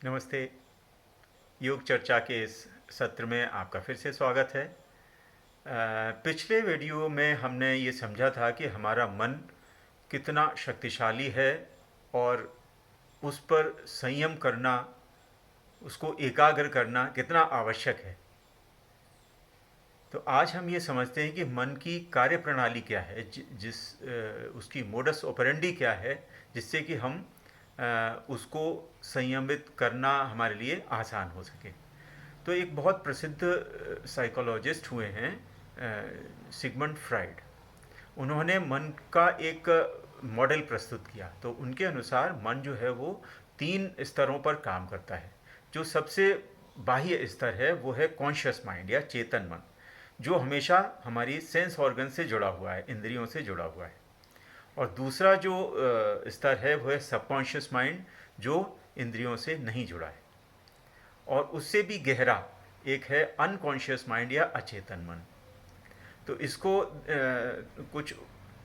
नमस्ते। योग चर्चा के इस सत्र में आपका फिर से स्वागत है। पिछले वीडियो में हमने ये समझा था कि हमारा मन कितना शक्तिशाली है और उस पर संयम करना, उसको एकाग्र करना कितना आवश्यक है। तो आज हम ये समझते हैं कि मन की कार्यप्रणाली क्या है, उसकी मोडस ऑपरेंडी क्या है, जिससे कि हम उसको संयमित करना हमारे लिए आसान हो सके। तो एक बहुत प्रसिद्ध साइकोलॉजिस्ट हुए हैं सिगमंड फ्राइड। उन्होंने मन का एक मॉडल प्रस्तुत किया। तो उनके अनुसार मन जो है वो 3 स्तरों पर काम करता है। जो सबसे बाह्य स्तर है वो है कॉन्शियस माइंड या चेतन मन, जो हमेशा हमारी सेंस ऑर्गन से जुड़ा हुआ है, इंद्रियों से जुड़ा हुआ है। और दूसरा जो स्तर है वो है सबकॉन्शियस माइंड, जो इंद्रियों से नहीं जुड़ा है। और उससे भी गहरा एक है अनकॉन्शियस माइंड या अचेतन मन। तो इसको कुछ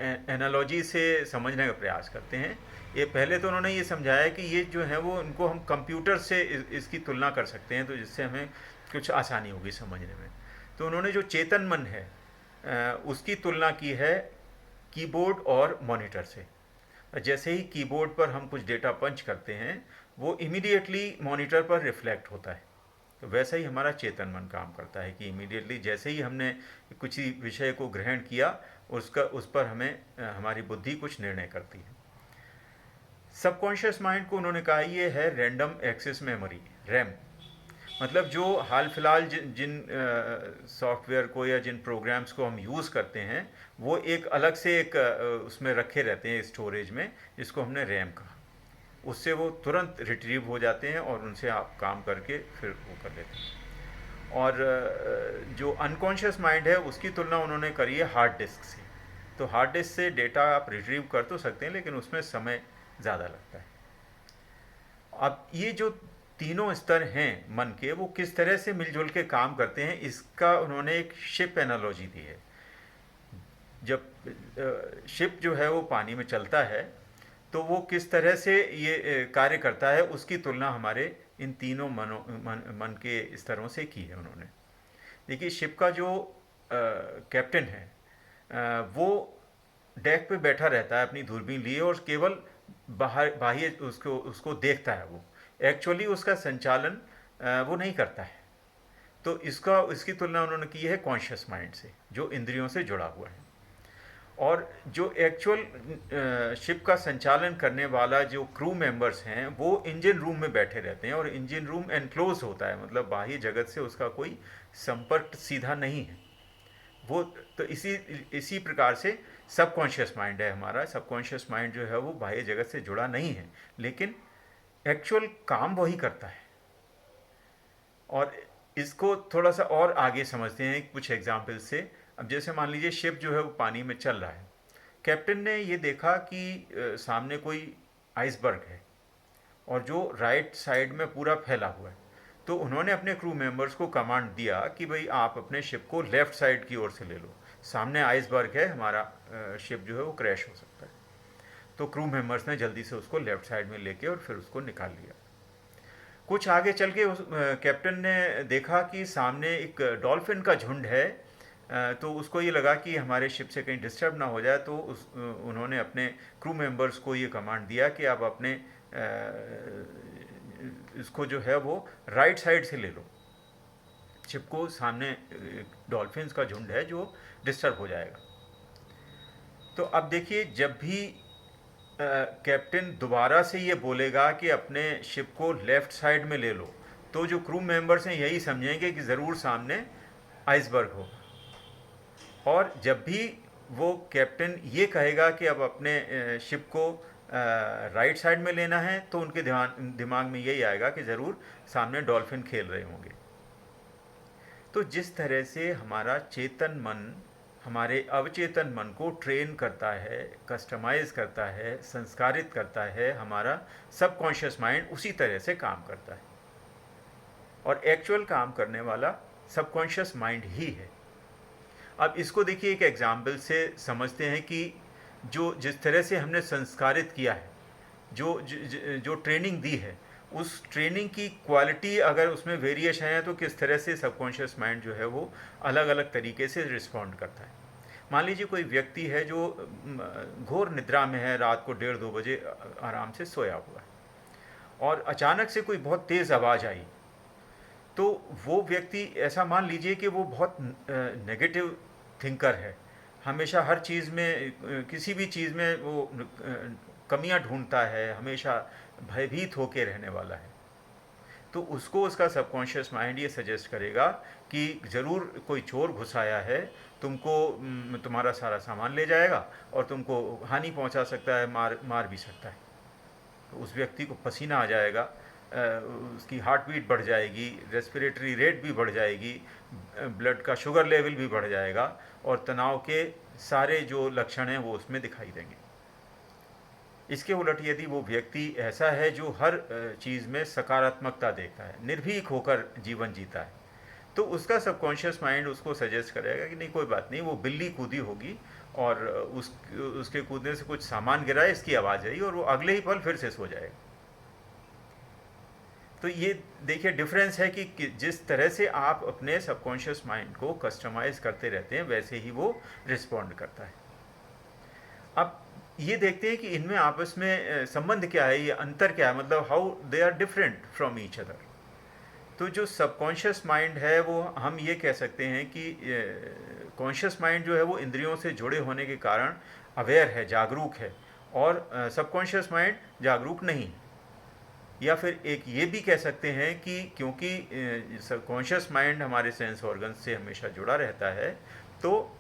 एनालॉजी से समझने का प्रयास करते हैं। ये पहले तो उन्होंने ये समझाया कि ये जो है वो इनको हम कंप्यूटर से इसकी तुलना कर सकते हैं, तो जिससे हमें कुछ आसानी होगी समझने में। तो उन्होंने जो चेतन मन है उसकी तुलना की है कीबोर्ड और मॉनिटर से। जैसे ही कीबोर्ड पर हम कुछ डेटा पंच करते हैं वो इमीडिएटली मॉनिटर पर रिफ्लेक्ट होता है। तो वैसा ही हमारा चेतन मन काम करता है कि इमीडिएटली जैसे ही हमने कुछ ही विषय को ग्रहण किया उस पर हमें हमारी बुद्धि कुछ निर्णय करती है। सबकॉन्शियस माइंड को उन्होंने कहा ये है रैंडम एक्सेस मेमोरी, रैम। मतलब जो हाल फिलहाल जिन सॉफ्टवेयर को या जिन प्रोग्राम्स को हम यूज़ करते हैं वो एक अलग से एक उसमें रखे रहते हैं स्टोरेज में, जिसको हमने रैम कहा। उससे वो तुरंत रिट्रीव हो जाते हैं और उनसे आप काम करके फिर वो कर लेते हैं। और जो अनकॉन्शियस माइंड है उसकी तुलना उन्होंने करी है हार्ड डिस्क से। तो हार्ड डिस्क से डेटा आप रिट्रीव कर तो सकते हैं, लेकिन उसमें समय ज़्यादा लगता है। अब ये जो तीनों स्तर हैं मन के, वो किस तरह से मिलजुल के काम करते हैं, इसका उन्होंने एक शिप एनालॉजी दी है। जब शिप जो है वो पानी में चलता है तो वो किस तरह से ये कार्य करता है, उसकी तुलना हमारे इन तीनों मन के स्तरों से की है उन्होंने। देखिए, शिप का जो कैप्टन है वो डेक पे बैठा रहता है अपनी दूरबीन लिए और केवल बाहर बाह्य उसको उसको देखता है। वो एक्चुअली उसका संचालन वो नहीं करता है। तो इसकी तुलना उन्होंने की है कॉन्शियस माइंड से, जो इंद्रियों से जुड़ा हुआ है। और जो एक्चुअल शिप का संचालन करने वाला जो क्रू मेंबर्स हैं वो इंजन रूम में बैठे रहते हैं, और इंजन रूम एनक्लोज होता है, मतलब बाह्य जगत से उसका कोई संपर्क सीधा नहीं है वो। तो इसी इसी प्रकार से सबकॉन्शियस माइंड है हमारा। सबकॉन्शियस माइंड जो है वो बाह्य जगत से जुड़ा नहीं है, लेकिन एक्चुअल काम वही करता है। और इसको थोड़ा सा और आगे समझते हैं कुछ एग्जाम्पल से। अब जैसे मान लीजिए शिप जो है वो पानी में चल रहा है। कैप्टन ने ये देखा कि सामने कोई आइसबर्ग है और जो राइट साइड में पूरा फैला हुआ है। तो उन्होंने अपने क्रू मेंबर्स को कमांड दिया कि भाई आप अपने शिप को लेफ़्ट साइड की ओर से ले लो, सामने आइसबर्ग है, हमारा शिप जो है वो क्रैश हो सकता है। तो क्रू मेंबर्स ने जल्दी से उसको लेफ़्ट साइड में लेके और फिर उसको निकाल लिया। कुछ आगे चल के कैप्टन ने देखा कि सामने एक डॉल्फिन का झुंड है। तो उसको ये लगा कि हमारे शिप से कहीं डिस्टर्ब ना हो जाए, तो उन्होंने अपने क्रू मेंबर्स को ये कमांड दिया कि आप अपने इसको जो है वो राइट साइड से ले लो शिप को, सामने डॉल्फिन्स का झुंड है जो डिस्टर्ब हो जाएगा। तो अब देखिए, जब भी कैप्टन दोबारा से ये बोलेगा कि अपने शिप को लेफ़्ट साइड में ले लो, तो जो क्रू मेंबर्स हैं यही समझेंगे कि ज़रूर सामने आइसबर्ग होगा। और जब भी वो कैप्टन ये कहेगा कि अब अपने शिप को राइट साइड में लेना है, तो उनके दिमाग में यही आएगा कि ज़रूर सामने डॉल्फिन खेल रहे होंगे। तो जिस तरह से हमारा चेतन मन हमारे अवचेतन मन को ट्रेन करता है, कस्टमाइज करता है, संस्कारित करता है, हमारा सबकॉन्शियस माइंड उसी तरह से काम करता है। और एक्चुअल काम करने वाला सबकॉन्शियस माइंड ही है। अब इसको देखिए एक एग्जाम्पल से समझते हैं कि जो जिस तरह से हमने संस्कारित किया है, जो जो, जो ट्रेनिंग दी है, उस ट्रेनिंग की क्वालिटी अगर उसमें वेरिएशन है तो किस तरह से सबकॉन्शियस माइंड जो है वो अलग अलग तरीके से रिस्पॉन्ड करता है। मान लीजिए कोई व्यक्ति है जो घोर निद्रा में है, रात को 1:30-2 बजे आराम से सोया हुआ है और अचानक से कोई बहुत तेज़ आवाज़ आई, तो वो व्यक्ति, ऐसा मान लीजिए कि वो बहुत नेगेटिव थिंकर है, हमेशा हर चीज़ में किसी भी चीज़ में वो कमियां ढूंढता है, हमेशा भयभीत होकर रहने वाला है, तो उसको उसका सबकॉन्शियस माइंड ये सजेस्ट करेगा कि ज़रूर कोई चोर घुस आया है, तुमको तुम्हारा सारा सामान ले जाएगा और तुमको हानि पहुंचा सकता है, मार भी सकता है। तो उस व्यक्ति को पसीना आ जाएगा, उसकी हार्ट बीट बढ़ जाएगी, रेस्पिरेटरी रेट भी बढ़ जाएगी, ब्लड का शुगर लेवल भी बढ़ जाएगा और तनाव के सारे जो लक्षण हैं वो उसमें दिखाई देंगे। इसके उलट यदि वो व्यक्ति ऐसा है जो हर चीज़ में सकारात्मकता देखता है, निर्भीक होकर जीवन जीता है, तो उसका सबकॉन्शियस माइंड उसको सजेस्ट करेगा कि नहीं कोई बात नहीं, वो बिल्ली कूदी होगी और उसके कूदने से कुछ सामान गिरा है, इसकी आवाज़ आई और वो अगले ही पल फिर से सो जाएगा। तो ये देखिए डिफरेंस है कि जिस तरह से आप अपने सबकॉन्शियस माइंड को कस्टमाइज करते रहते हैं वैसे ही वो रिस्पॉन्ड करता है। अब ये देखते हैं कि इनमें आपस में संबंध क्या है, ये अंतर क्या है, मतलब how they are different from each other. तो जो सबकॉन्शियस माइंड है वो हम ये कह सकते हैं कि कॉन्शियस माइंड जो है वो इंद्रियों से जुड़े होने के कारण अवेयर है, जागरूक है, और सबकॉन्शियस माइंड जागरूक नहीं। या फिर एक ये भी कह सकते हैं कि क्योंकि सबकॉन्शियस माइंड हमारे सेंस ऑर्गन से हमेशा जुड़ा रहता है, तो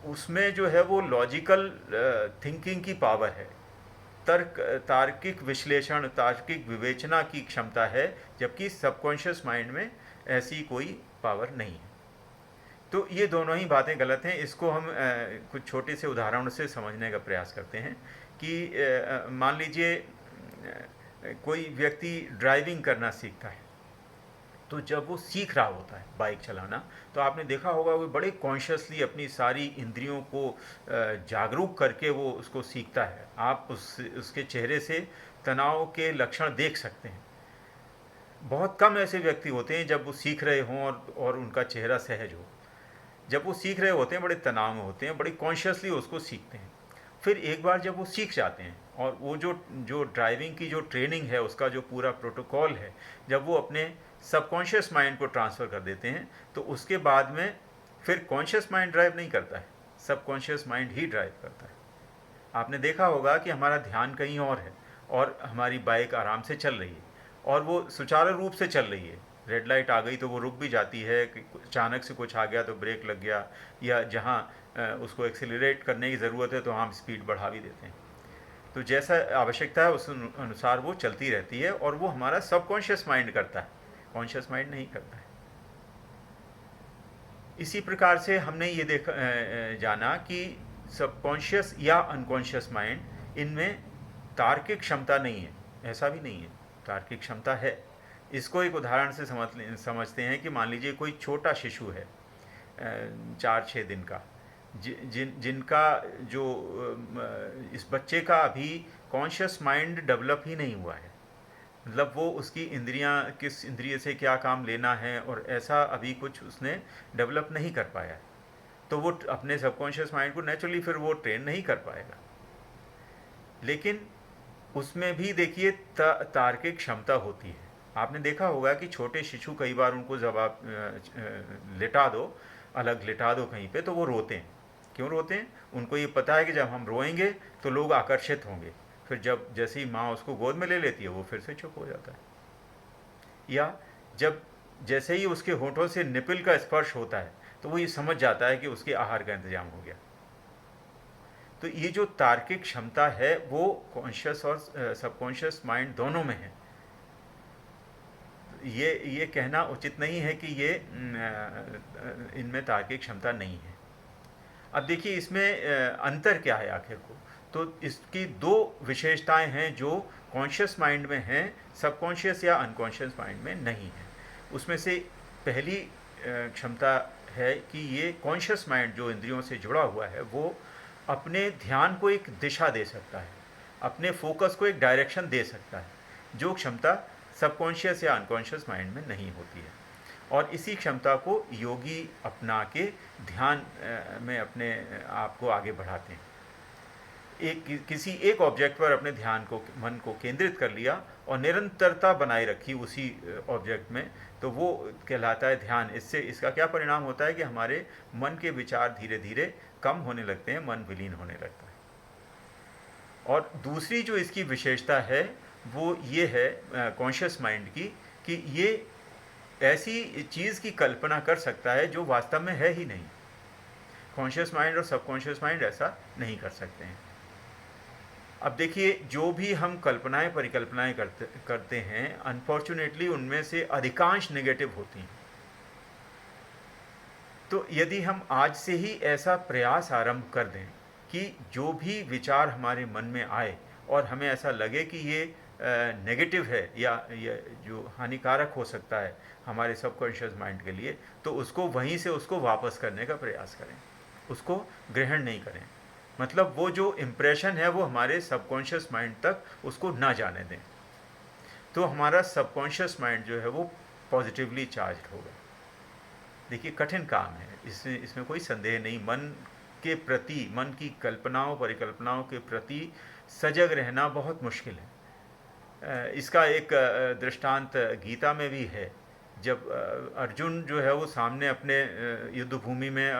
उसमें जो है वो लॉजिकल थिंकिंग की पावर है, तार्किक विश्लेषण, तार्किक विवेचना की क्षमता है, जबकि सबकॉन्शियस माइंड में ऐसी कोई पावर नहीं है। तो ये दोनों ही बातें गलत हैं। इसको हम कुछ छोटे से उदाहरणों से समझने का प्रयास करते हैं कि मान लीजिए कोई व्यक्ति ड्राइविंग करना सीखता है, तो जब वो सीख रहा होता है बाइक चलाना, तो आपने देखा होगा वो बड़े कॉन्शियसली अपनी सारी इंद्रियों को जागरूक करके वो उसको सीखता है। आप उसके चेहरे से तनाव के लक्षण देख सकते हैं। बहुत कम ऐसे व्यक्ति होते हैं जब वो सीख रहे हों और उनका चेहरा सहज हो। जब वो सीख रहे होते हैं बड़े तनाव में होते हैं, बड़े कॉन्शियसली उसको सीखते हैं। फिर एक बार जब वो सीख जाते हैं और वो जो ड्राइविंग की जो ट्रेनिंग है, उसका जो पूरा प्रोटोकॉल है, जब वो अपने सबकॉन्शियस माइंड को ट्रांसफ़र कर देते हैं, तो उसके बाद में फिर कॉन्शियस माइंड ड्राइव नहीं करता है, सबकॉन्शियस माइंड ही ड्राइव करता है। आपने देखा होगा कि हमारा ध्यान कहीं और है और हमारी बाइक आराम से चल रही है और वो सुचारू रूप से चल रही है। रेड लाइट आ गई तो वो रुक भी जाती है, अचानक से कुछ आ गया तो ब्रेक लग गया, या जहाँ उसको एक्सेलरेट करने की ज़रूरत है तो हम स्पीड बढ़ा भी देते हैं। तो जैसा आवश्यकता है उस अनुसार वो चलती रहती है और वो हमारा सबकॉन्शियस माइंड करता है, कॉन्शियस माइंड नहीं करता है। इसी प्रकार से हमने ये जाना कि सबकॉन्शियस या अनकॉन्शियस माइंड, इनमें तार्किक क्षमता नहीं है, ऐसा भी नहीं है, तार्किक क्षमता है। इसको एक उदाहरण से समझते हैं कि मान लीजिए कोई छोटा शिशु है 4-6 दिन का, जिनका जो इस बच्चे का अभी कॉन्शियस माइंड डेवलप ही नहीं हुआ है, मतलब वो उसकी इंद्रियां, किस इंद्रिय से क्या काम लेना है और ऐसा अभी कुछ उसने डेवलप नहीं कर पाया है, तो वो अपने सबकॉन्शियस माइंड को नेचुरली फिर वो ट्रेन नहीं कर पाएगा। लेकिन उसमें भी देखिए तार्किक क्षमता होती है। आपने देखा होगा कि छोटे शिशु कई बार उनको जब आप लिटा दो, अलग लिटा दो कहीं पे, तो वो रोते हैं। क्यों रोते हैं? उनको ये पता है कि जब हम रोएंगे तो लोग आकर्षित होंगे। फिर जब जैसे ही माँ उसको गोद में ले लेती है वो फिर से चुप हो जाता है। या जब जैसे ही उसके होठों से निपल का स्पर्श होता है तो वो ये समझ जाता है कि उसके आहार का इंतजाम हो गया। तो ये जो तार्किक क्षमता है वो कॉन्शियस और सबकॉन्शियस माइंड दोनों में है। ये कहना उचित नहीं है कि ये इनमें तार्किक क्षमता नहीं है। अब देखिए इसमें अंतर क्या है आखिर को, तो इसकी दो विशेषताएं हैं जो कॉन्शियस माइंड में हैं, सबकॉन्शियस या अनकॉन्शियस माइंड में नहीं है। उसमें से पहली क्षमता है कि ये कॉन्शियस माइंड जो इंद्रियों से जुड़ा हुआ है वो अपने ध्यान को एक दिशा दे सकता है, अपने फोकस को एक डायरेक्शन दे सकता है, जो क्षमता सबकॉन्शियस या अनकॉन्शियस माइंड में नहीं होती है। और इसी क्षमता को योगी अपना के ध्यान में अपने आप को आगे बढ़ाते हैं। किसी एक ऑब्जेक्ट पर अपने ध्यान को, मन को केंद्रित कर लिया और निरंतरता बनाए रखी उसी ऑब्जेक्ट में, तो वो कहलाता है ध्यान। इससे इसका क्या परिणाम होता है कि हमारे मन के विचार धीरे धीरे कम होने लगते हैं, मन विलीन होने लगता है। और दूसरी जो इसकी विशेषता है वो ये है कॉन्शियस माइंड की, कि ये ऐसी चीज़ की कल्पना कर सकता है जो वास्तव में है ही नहीं। कॉन्शियस माइंड और सबकॉन्शियस माइंड ऐसा नहीं कर सकते हैं। अब देखिए, जो भी हम कल्पनाएं परिकल्पनाएं करते हैं, अनफॉर्चुनेटली उनमें से अधिकांश नेगेटिव होती हैं। तो यदि हम आज से ही ऐसा प्रयास आरंभ कर दें कि जो भी विचार हमारे मन में आए और हमें ऐसा लगे कि ये नेगेटिव है या जो हानिकारक हो सकता है हमारे सबकॉन्शियस माइंड के लिए, तो उसको वहीं से उसको वापस करने का प्रयास करें, उसको ग्रहण नहीं करें। मतलब वो जो इम्प्रेशन है वो हमारे सबकॉन्शियस माइंड तक उसको ना जाने दें, तो हमारा सबकॉन्शियस माइंड जो है वो पॉजिटिवली चार्ज होगा। देखिए, कठिन काम है, इसमें कोई संदेह नहीं। मन के प्रति, मन की कल्पनाओं परिकल्पनाओं के प्रति सजग रहना बहुत मुश्किल है। इसका एक दृष्टांत गीता में भी है। जब अर्जुन जो है वो सामने अपने युद्ध भूमि में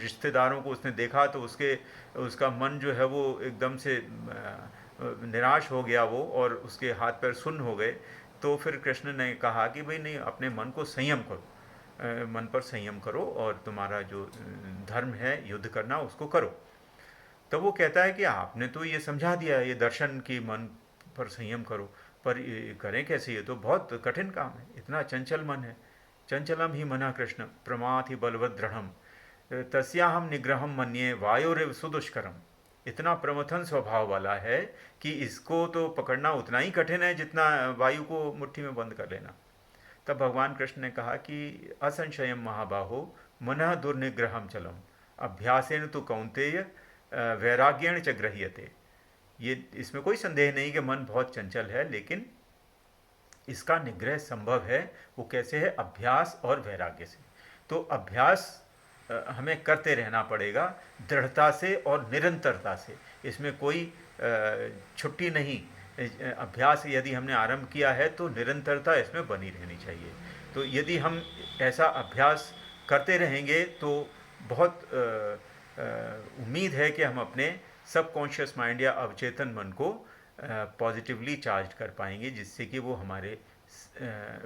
रिश्तेदारों को उसने देखा, तो उसका मन जो है वो एकदम से निराश हो गया वो, और उसके हाथ पैर सुन्न हो गए। तो फिर कृष्ण ने कहा कि भाई नहीं, अपने मन को संयम करो, मन पर संयम करो और तुम्हारा जो धर्म है युद्ध करना उसको करो। तो वो कहता है कि आपने तो ये समझा दिया, ये दर्शन की मन पर संयम करो, पर ये करें कैसे? ये तो बहुत कठिन काम है, इतना चंचल मन है। चंचलम ही मना कृष्ण प्रमाथ ही बलवत दृढ़म तस्याहम निग्रहम मन्ये वायोरिव सुदुष्करम। इतना प्रमथन स्वभाव वाला है कि इसको तो पकड़ना उतना ही कठिन है जितना वायु को मुट्ठी में बंद कर लेना। तब भगवान कृष्ण ने कहा कि असंशयम महाबाहो मनः दुर्निग्रहम चलम अभ्यासेन तो कौन्तेय वैराग्येण च गृह्यते। ये इसमें कोई संदेह नहीं कि मन बहुत चंचल है, लेकिन इसका निग्रह संभव है। वो कैसे है? अभ्यास और वैराग्य से। तो अभ्यास हमें करते रहना पड़ेगा, दृढ़ता से और निरंतरता से। इसमें कोई छुट्टी नहीं। अभ्यास यदि हमने आरंभ किया है तो निरंतरता इसमें बनी रहनी चाहिए। तो यदि हम ऐसा अभ्यास करते रहेंगे तो बहुत उम्मीद है कि हम अपने सबकॉन्शियस माइंड या अवचेतन मन को पॉजिटिवली चार्ज कर पाएंगे, जिससे कि वो हमारे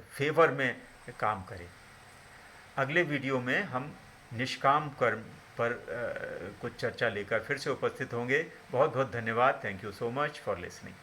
फेवर में काम करे। अगले वीडियो में हम निष्काम कर्म पर कुछ चर्चा लेकर फिर से उपस्थित होंगे। बहुत बहुत धन्यवाद। Thank you so much for listening.